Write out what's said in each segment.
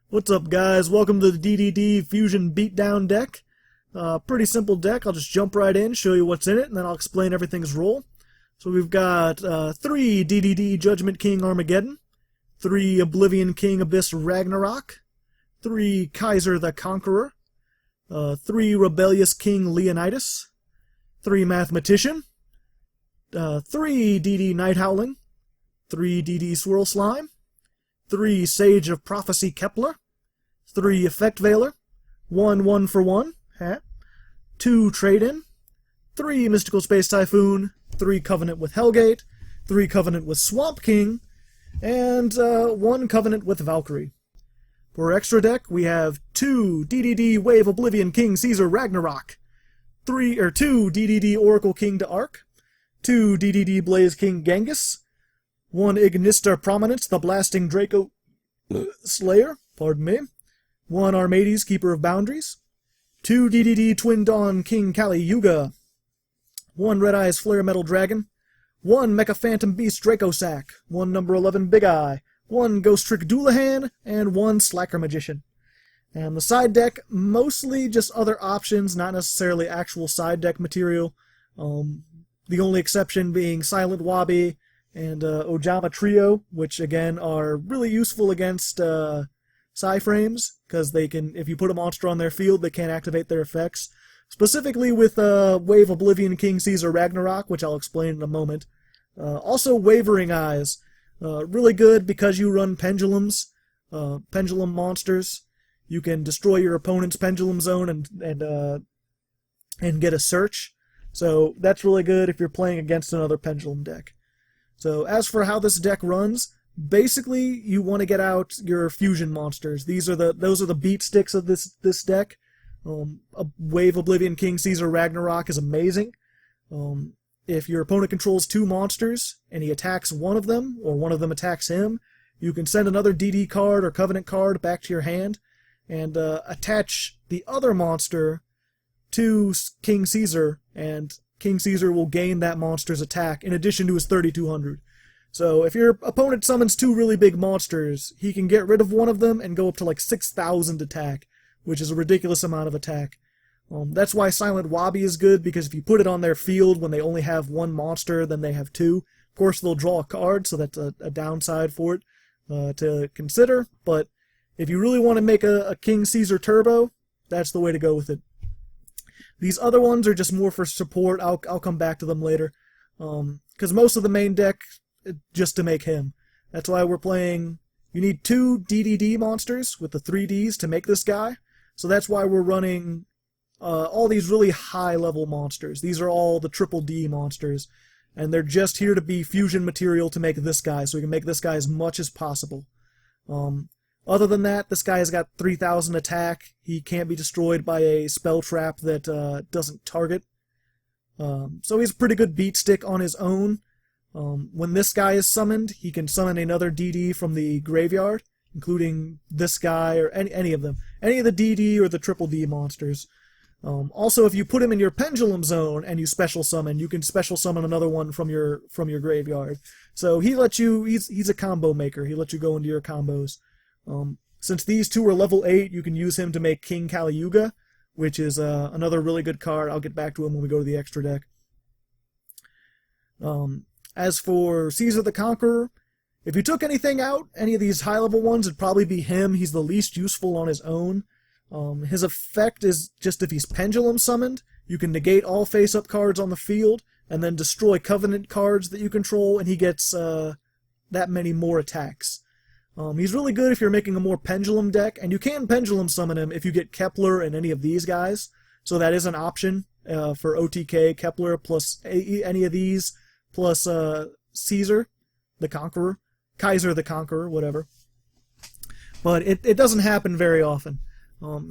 What's up, guys? Welcome to the DDD Fusion Beatdown deck. Pretty simple deck. I'll just jump right in, show you what's in it, and then I'll explain everything's role. So we've got 3 DDD Judgment King Armageddon, 3 Oblivion King Abyss Ragnarok, 3 Kaiser the Conqueror, 3 Rebellious King Leonidas, 3 Mathematician, 3 DD Night Howling, 3 DD Swirl Slime, 3 Sage of Prophecy Kepler, 3 Effect Veiler, 1 1-for-1, 2 Trade-In, 3 Mystical Space Typhoon, 3 Covenant with Hellgate, 3 Covenant with Swamp King, and 1 Covenant with Valkyrie. For our extra deck, we have 2 DDD Wave Oblivion King Caesar Ragnarok, 2 DDD Oracle King to Arc, 2 DDD Blaze King Genghis, 1 Ignista Prominence, the Blasting Draco Slayer, 1 Armades Keeper of Boundaries, 2 DDD Twin Dawn King Kali Yuga, 1 Red Eyes Flare Metal Dragon, 1 Mecha Phantom Beast Draco Sack, 1 number 11 Big Eye, 1 Ghost Trick Doulahan, and 1 Slacker Magician. And the side deck, mostly just other options, not necessarily actual side deck material. The only exception being Silent Wabi and Ojama Trio, which again are really useful against Psy-frames, because they can, if you put a monster on their field, they can't activate their effects. Specifically with Wave Oblivion King Caesar Ragnarok, which I'll explain in a moment. Also Wavering Eyes, really good because you run pendulums, pendulum monsters. You can destroy your opponent's pendulum zone and get a search. So that's really good if you're playing against another pendulum deck. So as for how this deck runs, basically you want to get out your fusion monsters. Those are the beat sticks of this deck. Wave Oblivion King Caesar Ragnarok is amazing. If your opponent controls 2 monsters and he attacks one of them, or one of them attacks him, you can send another DD card or Covenant card back to your hand and attach the other monster to King Caesar, and King Caesar will gain that monster's attack in addition to his 3200. So if your opponent summons 2 really big monsters, he can get rid of one of them and go up to like 6,000 attack, which is a ridiculous amount of attack. That's why Silent Wabi is good, because if you put it on their field when they only have 1 monster, then they have 2. Of course, they'll draw a card, so that's a downside for it to consider. But if you really want to make a King Caesar Turbo, that's the way to go with it. These other ones are just more for support. I'll come back to them later. Because most of the main deck, just to make him. That's why we're playing... You need 2 DDD monsters with the 3Ds to make this guy. So that's why we're running all these really high-level monsters. These are all the triple D monsters. And they're just here to be fusion material to make this guy, so we can make this guy as much as possible. Other than that, this guy has got 3,000 attack. He can't be destroyed by a spell trap that doesn't target. So he's a pretty good beat stick on his own. When this guy is summoned, he can summon another DD from the graveyard, including this guy or any of them. Any of the DD or the triple D monsters. Also, if you put him in your pendulum zone and you special summon, you can special summon another one from your graveyard. So he lets you. He's a combo maker. He lets you go into your combos. Since these 2 are level 8, you can use him to make King Kali Yuga, which is another really good card. I'll get back to him when we go to the extra deck. As for Caesar the Conqueror, if you took anything out, any of these high-level ones, it'd probably be him. He's the least useful on his own. His effect is just if he's pendulum summoned, you can negate all face-up cards on the field, and then destroy Covenant cards that you control, and he gets that many more attacks. He's really good if you're making a more pendulum deck, and you can pendulum summon him if you get Kepler and any of these guys. So that is an option for OTK, Kepler, plus any of these, plus Caesar the Conqueror, Kaiser the Conqueror, whatever. But it doesn't happen very often.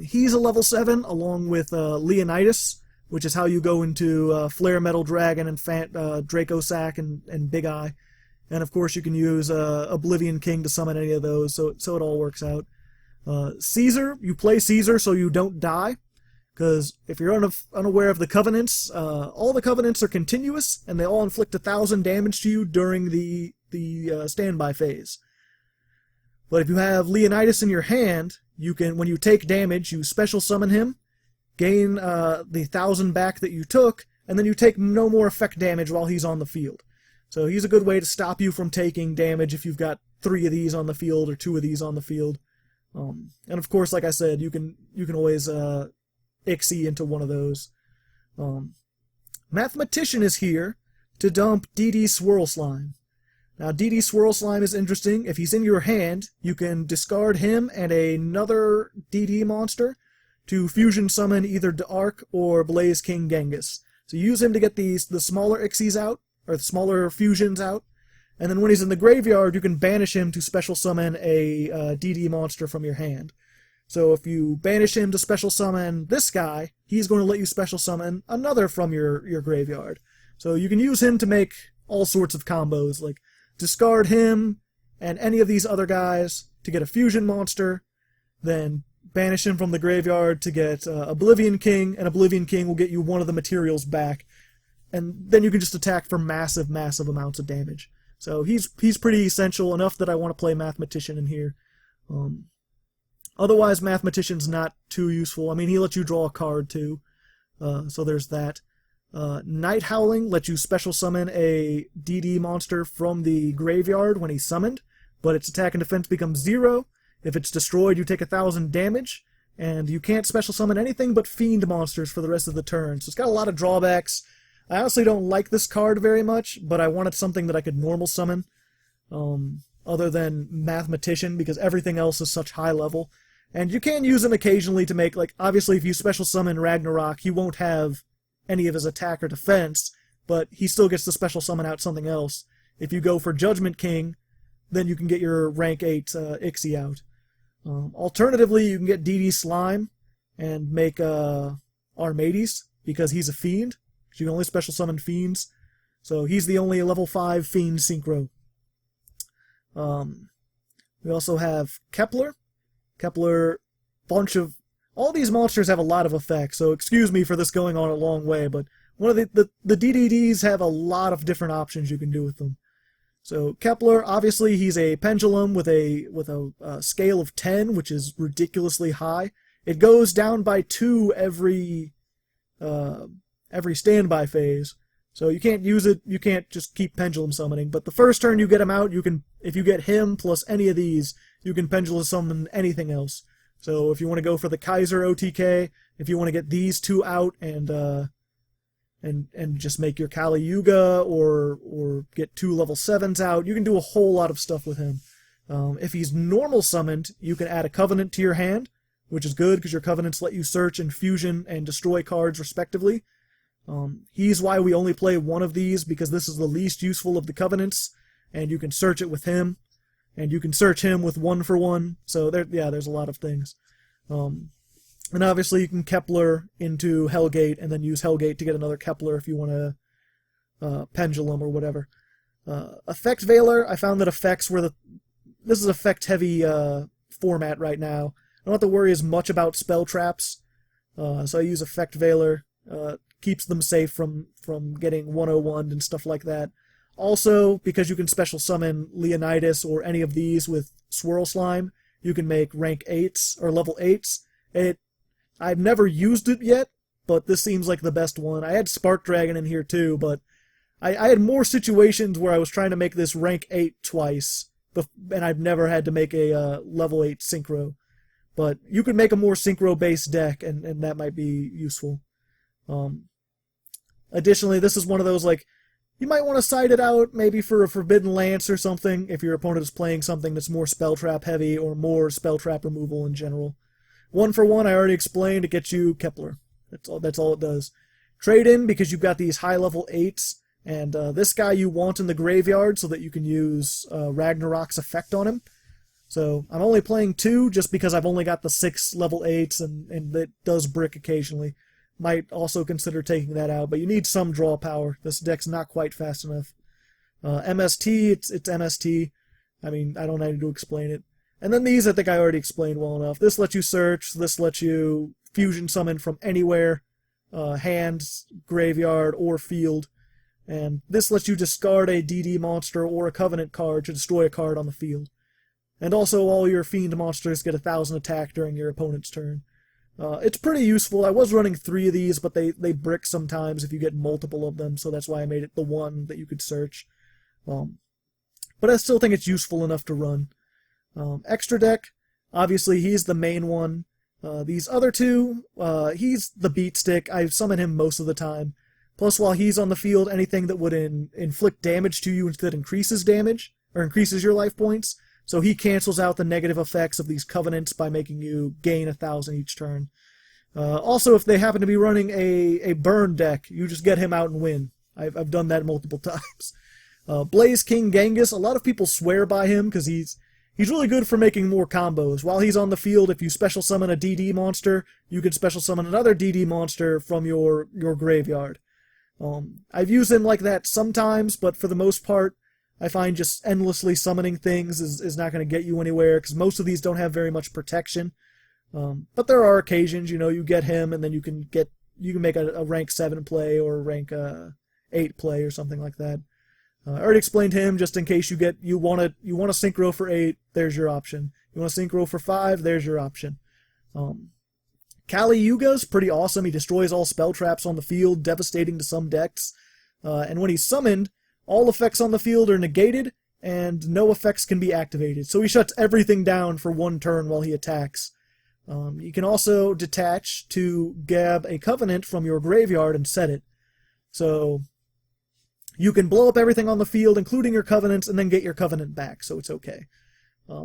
He's a level 7, along with Leonidas, which is how you go into Flare Metal Dragon and Draco Sack and Big Eye. And of course you can use Oblivion King to summon any of those, so it all works out. Caesar, you play Caesar so you don't die, because if you're unaware of the Covenants, all the Covenants are continuous, and they all inflict 1,000 damage to you during the standby phase. But if you have Leonidas in your hand, you can, when you take damage, you special summon him, gain the 1,000 back that you took, and then you take no more effect damage while he's on the field. So he's a good way to stop you from taking damage if you've got 3 of these on the field or 2 of these on the field. And of course, like I said, you can always Ixie into one of those. Mathematician is here to dump DD Swirl Slime. Now, DD Swirl Slime is interesting. If he's in your hand, you can discard him and another DD monster to fusion summon either Dark or Blaze King Genghis. So use him to get the smaller Ixies out, or the smaller fusions out, and then when he's in the graveyard, you can banish him to special summon a DD monster from your hand. So if you banish him to special summon this guy, he's going to let you special summon another from your graveyard. So you can use him to make all sorts of combos, like discard him and any of these other guys to get a fusion monster, then banish him from the graveyard to get Oblivion King, and Oblivion King will get you one of the materials back, and then you can just attack for massive, massive amounts of damage. So he's pretty essential, enough that I want to play Mathematician in here. Otherwise, Mathematician's not too useful. I mean, he lets you draw a card too, so there's that. Night Howling lets you special summon a DD monster from the graveyard when he's summoned, but its attack and defense becomes 0. If it's destroyed, you take 1,000 damage, and you can't special summon anything but fiend monsters for the rest of the turn. So it's got a lot of drawbacks. I honestly don't like this card very much, but I wanted something that I could normal summon, other than Mathematician, because everything else is such high level. And you can use him occasionally to make, like, obviously if you special summon Ragnarok, he won't have any of his attack or defense, but he still gets to special summon out something else. If you go for Judgment King, then you can get your rank 8 Ixie out. Alternatively, you can get DD Slime and make Armades, because he's a fiend. You can only special summon fiends. So he's the only level 5 fiend synchro. We also have Kepler. Kepler, all these monsters have a lot of effects, so excuse me for this going on a long way, but one of the DDDs have a lot of different options you can do with them. So Kepler, obviously he's a pendulum with a scale of 10, which is ridiculously high. It goes down by 2 every standby phase. So you can't use it, you can't just keep pendulum summoning, but the first turn you get him out, you can, if you get him plus any of these, you can pendulum summon anything else. So if you want to go for the Kaiser OTK, if you want to get these 2 out and just make your Kali Yuga or get 2 level 7s out, you can do a whole lot of stuff with him. If he's normal summoned, you can add a Covenant to your hand, which is good because your Covenants let you search and fusion and destroy cards respectively. He's why we only play one of these, because this is the least useful of the Covenants, and you can search it with him, and you can search him with 1-for-1, so there's a lot of things. And obviously you can Kepler into Hellgate, and then use Hellgate to get another Kepler if you want to Pendulum or whatever. Effect Veiler, I found that effects were this is effect-heavy format right now. I don't have to worry as much about spell traps, so I use Effect Veiler. Keeps them safe from getting 101 and stuff like that. Also, because you can special summon Leonidas or any of these with Swirl Slime, you can make rank 8s or level 8s. I've never used it yet, but this seems like the best one. I had Spark Dragon in here too, but I had more situations where I was trying to make this rank 8 twice, and I've never had to make a level 8 synchro. But you could make a more synchro-based deck, and that might be useful. Additionally, this is one of those, like, you might want to side it out maybe for a Forbidden Lance or something if your opponent is playing something that's more spell trap heavy or more spell trap removal in general. 1-for-1, I already explained, it gets you Kepler. That's all it does. Trade in because you've got these high level 8s, and this guy you want in the graveyard so that you can use Ragnarok's effect on him. So I'm only playing 2 just because I've only got the 6 level 8s, and it does brick occasionally. Might also consider taking that out, but you need some draw power. This deck's not quite fast enough. MST, it's MST. I mean, I don't need to explain it. And then these I think I already explained well enough. This lets you search, this lets you fusion summon from anywhere, hand, graveyard, or field. And this lets you discard a DD monster or a Covenant card to destroy a card on the field. And also all your Fiend monsters get 1,000 attack during your opponent's turn. It's pretty useful. I was running 3 of these, but they brick sometimes if you get multiple of them, so that's why I made it the one that you could search. But I still think it's useful enough to run. Extra deck, obviously he's the main one. These other two, he's the beat stick. I summon him most of the time. Plus, while he's on the field, anything that would inflict damage to you instead increases damage, or increases your life points. So he cancels out the negative effects of these covenants by making you gain 1,000 each turn. Also, if they happen to be running a burn deck, you just get him out and win. I've done that multiple times. Blaze King Genghis, a lot of people swear by him because he's really good for making more combos. While he's on the field, if you special summon a DD monster, you can special summon another DD monster from your graveyard. I've used him like that sometimes, but for the most part, I find just endlessly summoning things is not going to get you anywhere, because most of these don't have very much protection. But there are occasions, you get him, and then you can make a rank 7 play or a rank 8 play or something like that. I already explained him, just in case you want to synchro for 8, there's your option. You want to synchro for 5, there's your option. Kali Yuga's pretty awesome. He destroys all spell traps on the field, devastating to some decks. And when he's summoned, all effects on the field are negated, and no effects can be activated. So he shuts everything down for 1 turn while he attacks. You can also detach to grab a Covenant from your graveyard and set it. So you can blow up everything on the field, including your Covenants, and then get your Covenant back, so it's okay.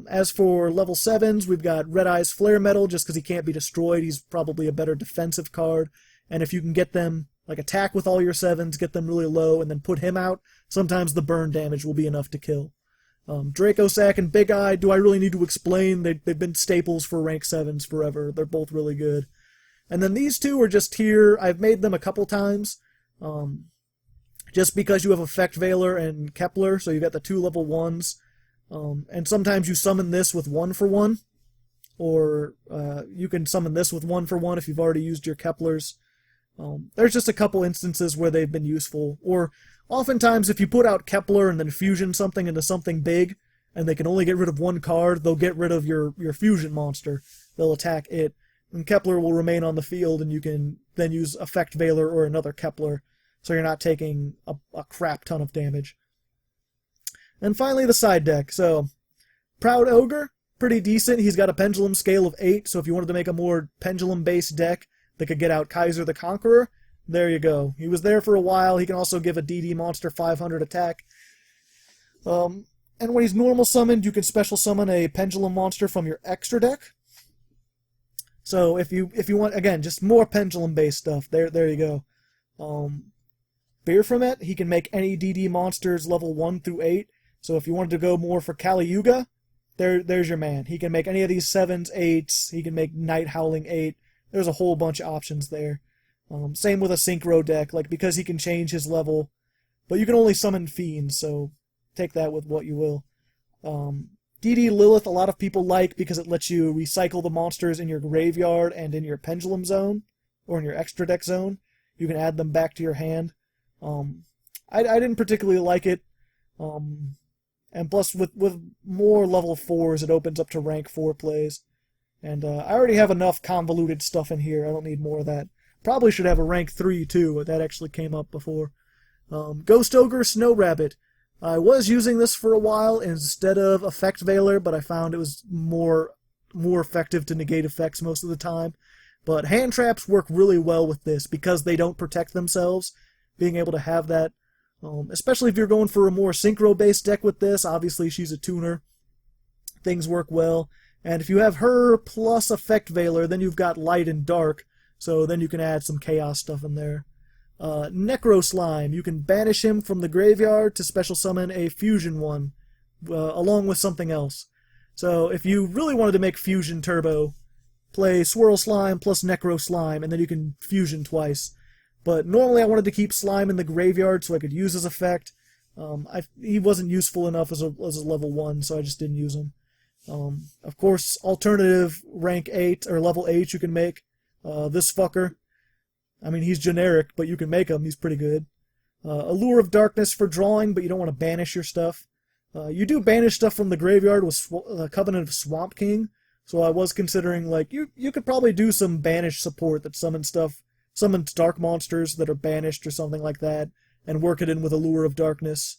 As for level 7s, we've got Red Eye's Flare Metal, just because he can't be destroyed. He's probably a better defensive card. And if you can get them, attack with all your 7s, get them really low, and then put him out, sometimes the burn damage will be enough to kill. Draco Sack and Big Eye, do I really need to explain? They've been staples for rank 7s forever. They're both really good. And then these two are just here. I've made them a couple times. Just because you have Effect Veiler and Kepler, so you got the 2 level 1s. And sometimes you summon this with 1 for 1. Or you can summon this with 1 for 1 if you've already used your Keplers. There's just a couple instances where they've been useful. Or oftentimes if you put out Kepler and then fusion something into something big, and they can only get rid of 1 card, they'll get rid of your fusion monster. They'll attack it. And Kepler will remain on the field, and you can then use Effect Veiler or another Kepler, so you're not taking a crap ton of damage. And finally, the side deck. So, Proud Ogre, pretty decent. He's got a pendulum scale of 8, so if you wanted to make a more pendulum-based deck that could get out Kaiser the Conqueror, there you go. He was there for a while. He can also give a DD monster 500 attack. And when he's normal summoned, you can special summon a pendulum monster from your extra deck. So if you want, again, just more pendulum-based stuff, there you go. Beerfromet, he can make any DD monsters level 1 through 8. So if you wanted to go more for Kali Yuga, there's your man. He can make any of these 7s, 8s. He can make Night Howling 8. There's a whole bunch of options there. Same with a Synchro deck, because he can change his level. But you can only summon Fiends, so take that with what you will. DD Lilith, a lot of people like because it lets you recycle the monsters in your graveyard and in your pendulum zone, or in your extra deck zone. You can add them back to your hand. I didn't particularly like it. And plus, with more level 4s, it opens up to rank 4 plays. And I already have enough convoluted stuff in here. I don't need more of that. Probably should have a rank 3 too. That actually came up before. Ghost Ogre Snow Rabbit. I was using this for a while instead of Effect Veiler, but I found it was more effective to negate effects most of the time. But hand traps work really well with this because they don't protect themselves. Being able to have that, especially if you're going for a more synchro-based deck with this, obviously she's a tuner. Things work well. And if you have her plus Effect Veiler, then you've got Light and Dark, so then you can add some Chaos stuff in there. Necro Slime, you can banish him from the graveyard to special summon a Fusion one, along with something else. So if you really wanted to make Fusion Turbo, play Swirl Slime plus Necro Slime, and then you can Fusion twice. But normally I wanted to keep Slime in the graveyard so I could use his effect. He wasn't useful enough as a level 1, so I just didn't use him. Of course, alternative rank 8 or level 8 you can make. This fucker. I mean, he's generic, but you can make him. He's pretty good. Allure of Darkness for drawing, but you don't want to banish your stuff. You do banish stuff from the graveyard with Covenant of Swamp King, so I was considering, like, you could probably do some banish support that summons dark monsters that are banished or something like that, and work it in with Allure of Darkness.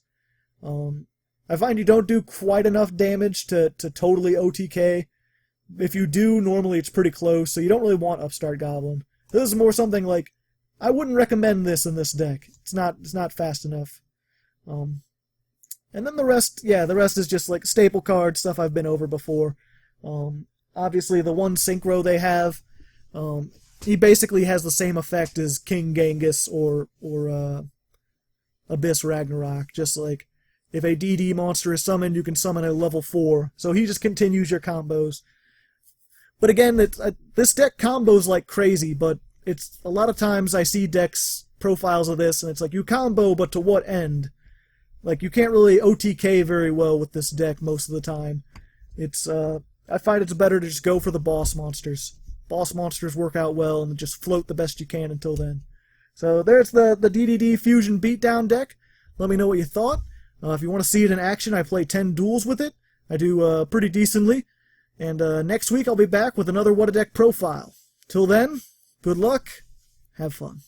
I find you don't do quite enough damage to totally OTK. If you do, normally it's pretty close, so you don't really want Upstart Goblin. This is more something like, I wouldn't recommend this in this deck. It's not fast enough. And then the rest is just like staple card stuff I've been over before. Obviously, the one synchro they have, he basically has the same effect as King Genghis or Abyss Ragnarok. Just like, if a DD monster is summoned, you can summon a level 4. So he just continues your combos. But again, this deck combos like crazy, but it's a lot of times I see decks profiles of this, and it's like, you combo, but to what end? Like, you can't really OTK very well with this deck most of the time. It's, I find it's better to just go for the boss monsters. Boss monsters work out well, and just float the best you can until then. So there's the DDD Fusion Beatdown deck. Let me know what you thought. If you want to see it in action, I play 10 duels with it. I do pretty decently. And next week I'll be back with another What a Deck profile. Till then, good luck, have fun.